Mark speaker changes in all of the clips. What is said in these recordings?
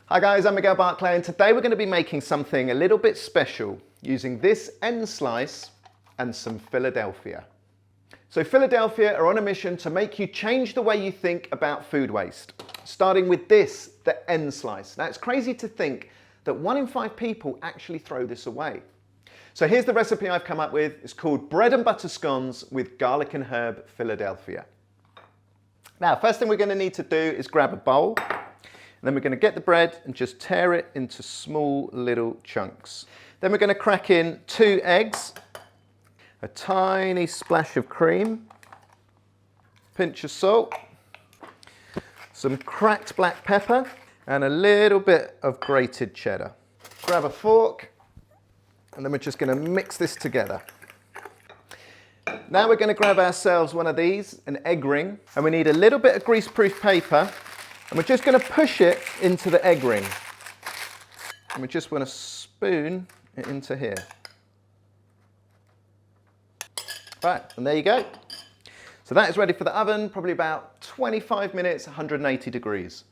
Speaker 1: Hi guys, I'm Miguel Barclay, and today we're going to be making something a little bit special using this end slice and some Philadelphia. So Philadelphia are on a mission to make you change the way you think about food waste, starting with this, the end slice. Now it's crazy to think that 1 in 5 people actually throw this away. So here's the recipe I've come up with. It's called bread and butter scones with garlic and herb Philadelphia. Now, first thing we're going to need to do is grab a bowl. And then we're going to get the bread and just tear it into small little chunks. Then we're going to crack in 2 eggs, a tiny splash of cream, pinch of salt, some cracked black pepper, and a little bit of grated cheddar. Grab a fork, and then we're just going to mix this together. Now we're going to grab ourselves one of these, an egg ring, and we need a little bit of greaseproof paper. And we're just going to push it into the egg ring. And we just want to spoon it into here. Right, and there you go. So that is ready for the oven, probably about 25 minutes, 180 degrees.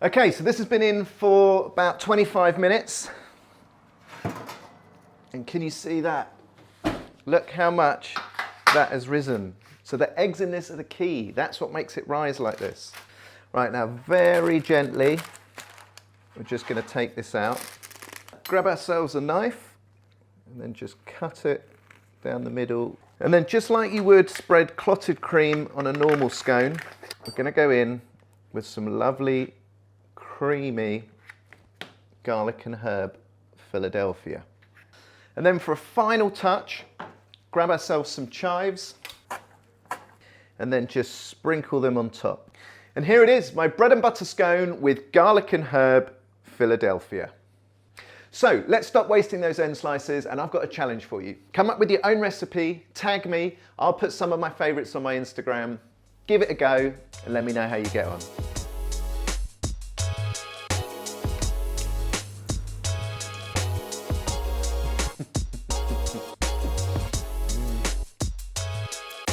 Speaker 1: Okay, so this has been in for about 25 minutes. And can you see that? Look how much that has risen. So the eggs in this are the key. That's what makes it rise like this. Right, now very gently, we're just going to take this out. Grab ourselves a knife and then just cut it down the middle. And then just like you would spread clotted cream on a normal scone, we're going to go in with some lovely creamy garlic and herb Philadelphia. And then for a final touch, grab ourselves some chives and then just sprinkle them on top. And here it is, my bread and butter scone with garlic and herb Philadelphia. So let's stop wasting those end slices, and I've got a challenge for you. Come up with your own recipe, tag me, I'll put some of my favorites on my Instagram, give it a go, and let me know how you get on.